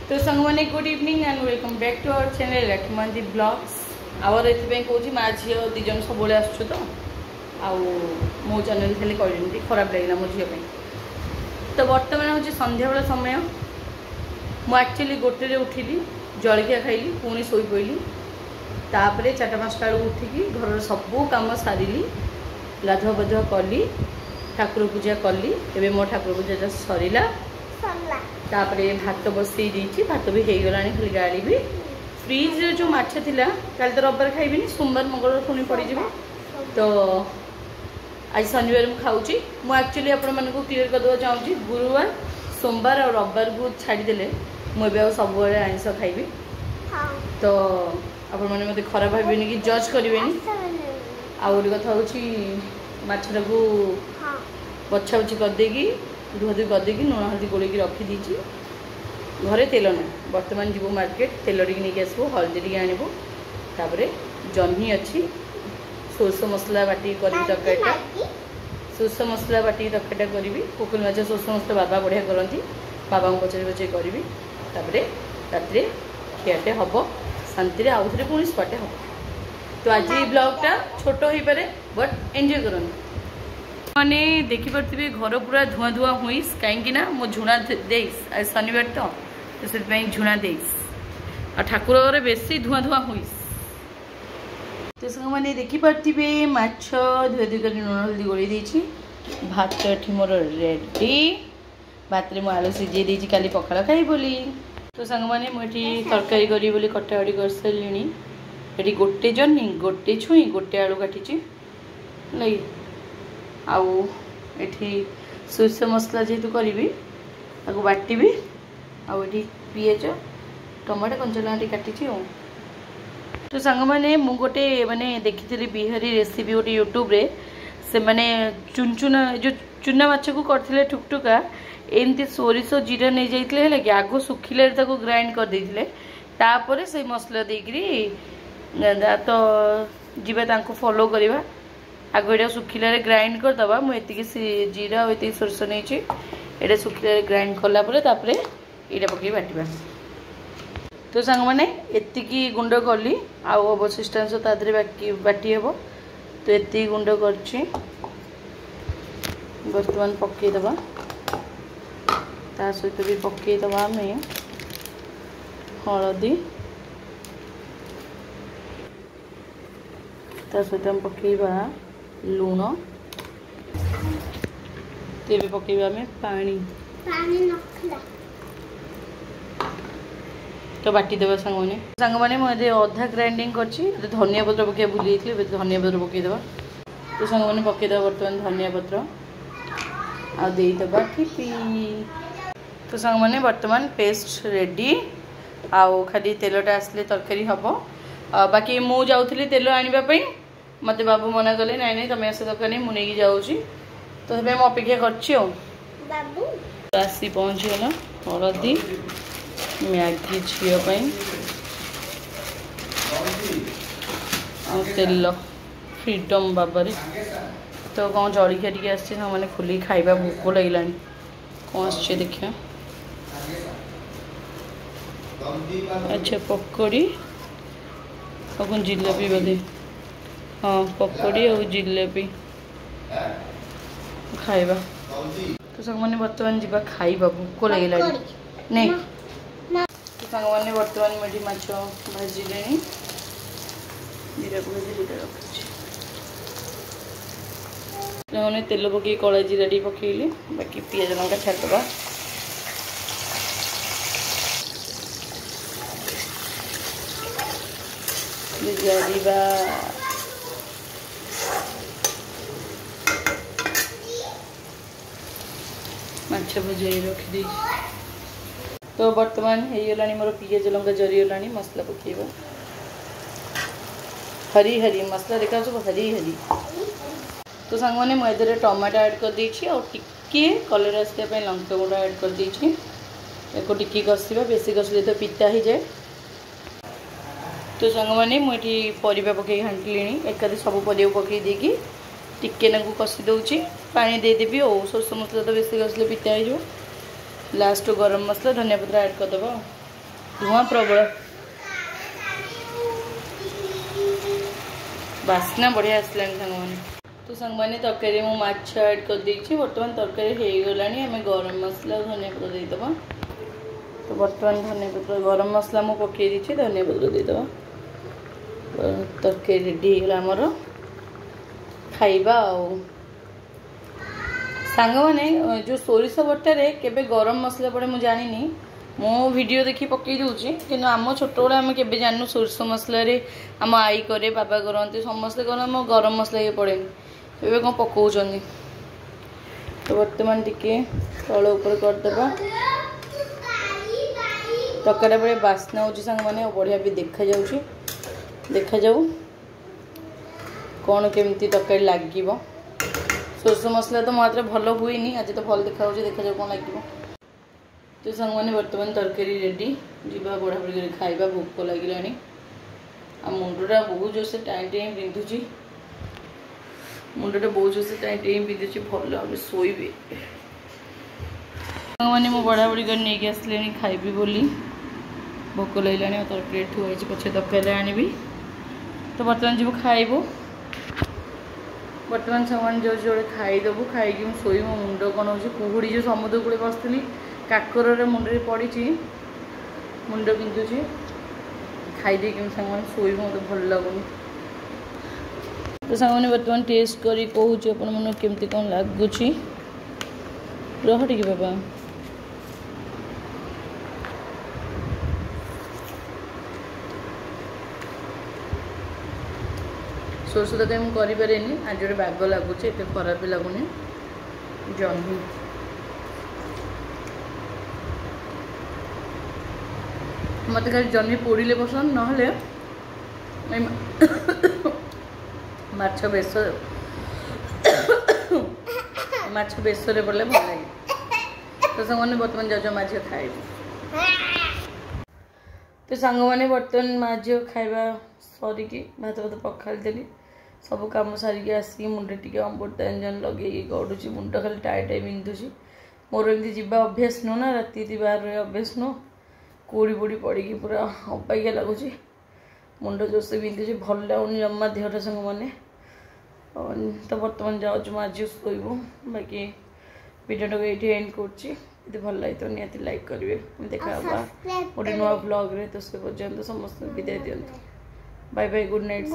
तो संग मैंने good evening and welcome back to our channel Lakshman blogs our एथि कौन माँ झी दीज सब आसु तो मो चैनल खाली कर खराब लगे मो झील तो बर्तमान हूँ संध्या बेला समय मुझे एक्चुअली गोटे उठिली जलखिया खाइली पुणी शोई पड़ी तापर 4-5 बेलू उठिकी घर सबू कम सारिली गाधुआ पाधुआ कली ठाकुर पूजा कली एवं मो ठाकुर पूजा सरीला तापर भात बसई देती भात भी हो गला खाली गाड़ी भी फ्रिज रे जो माछ थिला कल तो रविवार खाइबिनी सोमवार मंगलवार पुणी पड़ज तो आज शनिवार मुझे खाऊँ मुझे एक्चुअली आपण को क्लीयर करदेवा चाहूँगी गुरुवार सोमवार और रविवार को छाड़देले मुझे सब आइंस खाइबी तो आपण मैंने मत खराब भावेनि कि जज करें आ गोटे कथा हूँ माछटा को बछा बछी करदेगी धुआधुई करदेगी लुण हल्दी गोल रखीदी घरे तेल ना बर्तमान जीव मार्केट तेल टी नहीं आसबो हल्दी टी आणबो तापर जह्नी अच्छी सोरष मसला बाटी करी तरकारीटा सोरष मसला बाटी तरकारीटा करी पोकल माछ सोरष मसला बाबा बढ़िया करती बाबा को पचारि पचारि करी तापर राति खियाटे हम शांति आउ थे पुणी सुआटे हम तो आज ये ब्लॉगटा छोट हो पारे बट एंजॉय करनी मैंने देखिपे घर पूरा धुआं धुआं हुई कहीं मो झुणा देस आज शनिवार तो से झुणा देस आ ठाकुर घरे बेसी धुआं धुआं हुई तो सब मैंने देखिपे माछ धुआ धुई कर लुण हल्दी गोली देती भात एठी मोर रेडी भात में आलू सीझे देती काली पखाड़ खाई बोली तो सांग मैंने मुझे तरकारी करी बोली कटाकटी कर सारे ये गोटे जह्नी गोटे छुई गोटे आलू काटी लगे आउ एठी सोरष मसला जेहेतु करी आपको बाटी आउ एठी पियाज टमाटो कंचा लंका काटी तो सांग मैंने गोटे माने देखी बिहारी रेसिपी गोटे यूट्यूब रे से माने चुनचुना जो चुना माछ को करथिले ठुकठुका एमती सोरिष जीरा नहीं जाइए है कि आगो सुखिले ग्राइंड कर देथिले तापर से मसला देकरी तो जीवा फॉलो करवा आगो ये सुखिले ग्राइंड करदे मुझे जीरा और ये सोरष नहीं ये सुखिले ग्राइंड कलापर यहाँ पकड़ बाटा तो सांग मैंने एतिकी गुंड कली आउ अवशिष्टांश तादे बाटी हे तो ये गुंड कर बर्तमान पकईदबा ता सहित भी पकईदबा आम हलदी ता सहित आम पकईबा लुण ते भी पकईबा आम पानी तो बाटी देवा सांग मैंने मुझे अधा ग्राइंडिंग कर धनिया पत्र पकड़ा भूली धनिया पत्र पकईदबा तो सांग मैंने पकईदबा बर्तमान धनिया पत्र आदेबा ठीपी तो सांग मैंने बर्तमान पेस्ट रेडी आउ खाली तेलटा आसले तरकारी हम बाकी मु जाऊँगी तेल आने मत बाबू मना कले नाई नाई तुम आस दरकार नहीं मुझे जाऊँगी तो मुझे अपेक्षा कर आसी पहुँचीगला हलदी मैगी झील तेल फ्रीडम बाबारे तो कौन जलखिया टी आसने खोल खाइबा भोक लगे कौन आस देखिए अच्छा पकोड़ी और कौन जिलेबी बोधे हाँ पकोड़ी और जिलेबी खाइबा तो सब मैंने बर्तमान जा खाइबा भोक लगे नहीं तो सांग मैंने बर्तमान मुझे माछ भाजिले जीरा भाजी रखी मैंने तेल पकई कला जीरा टी पकईली बाकी पियाज लंका छाड़दबा जारिबा माछ भजाई रखी तो बर्तमान हो गला मोर पियाज लंका जरीगला मसला पकेबा हरी हरी मसला देखा सब हरी हरी तो सांग मैंने मुझे टमाटो ऐड कर देछि और टिके कलर आसपा लंका गुंडा ऐड कर देछि एको टिके कषा बेसी कषले तो पिता ही जाए तो सांग मैंने मुझे परिवा पकई घाटी एकादे सब परिवा पकई देकी टिके ना कषि दूची पानी देदेवी और सोरष मसला तो बेसी कषले पिता हो लास्ट गरम मसला धनिया पत्र ऐड करदे धुआं प्रबल बास्ना बढ़िया आसलानी सांग तो सांग मैंने तरकारी मु माछ ऐड कर देछि बर्तमान तरकारी हो गलानी आम गरम मसला धनिया पत्र देदेबा तो बर्तमान धनिया पत्र गरम मसला मु पकई देछि धनिया पत्र देदेबा तरकारी रेडी होगा आमर खाइबा सांग मैंने जो सोरिष बटारे केबे गरम मसला पड़े मुझे जानी मो वीडियो देखी पकई दूची कि आम छोट बड़े आम के जानू सोरिष मसला आम आई करे बाबा करते समस्ते कर गरम मसला ये पड़े ए कौन पकाउछन्ती तो बर्तमान टिके तल ऊपर करदेबा तरकारी बड़े बास्ना हो सांग मैंने बढ़िया भी देखा जाऊ कौन केमती तरकारी लगे सोरिष मसला तो मात्र भल हुए आज तो भल देखा जाऊ कौन लगे तो सांग मैंने बर्तमान तरकारी रेडी जीवा बढ़ा बढ़ी खाइबा भोक लगे आ मुंडटा बहुत जोर से टाइम टाइम बिंधुची मुंडटा बहुत जोर से टाइम टाइम बिंधुची भल भाव शोबे सांग मैंने मो बढ़ा बढ़ी कर नहीं आसले खाइबी बोली भोक लगे तरकारी ठुआई पचे तरकारी आनी तो बर्तमान जीव खाइबू बर्तमान सामान जो जोड़े खाईदेबू खाई शोई मो मुंड कौन हो कुहुड़ी जो समुद्र कूले बसती काकर मुंडे पड़ी मुंड बिंधुची खाईदे कि सांग शोई मत भल लगुनि तो सांग मैंने बर्तमान टेस्ट करी कहूँ अपन मन केमती कौन लगुच रह टे बाबा सोर्स तक मुझे करें आज जो बाग लगुच एत खराब भी लगुनि जह्नी मत खाली जह्नी पोड़े पसंद ना माछ बेसर पड़े भल लगे तो सांग मैंने बर्तमान जाओ माँ झील खाइब तो सांग मैंने बर्तमान माँ झील खाइबा सरिकी भात भात पखाड़ी देली सब कम सारिकी आसिक मुंडे टी अमृतांजन लगे गड़ुची मुंड खाली टाए टाए बिंधुची मोर एमती जीवा अभ्यास नुह ना राति बाहर रहा अभ्यास नुह कोड़ी पोड़ी पड़ी पूरा अबागिया लगुच मुंड जोर से बिंधुची भल लगुनि जमा देहटा सांग मैंने तो बर्तमान जाऊँ माँ झील शोबू बाकी वीडियो ये एंड कर भल लगे तो निहाती लाइक करेंगे देखा गोटे नुआ ब्लॉग रे तो से पर्यंत समस्त विदाय दिंतु बाय बाय गुड नाइट।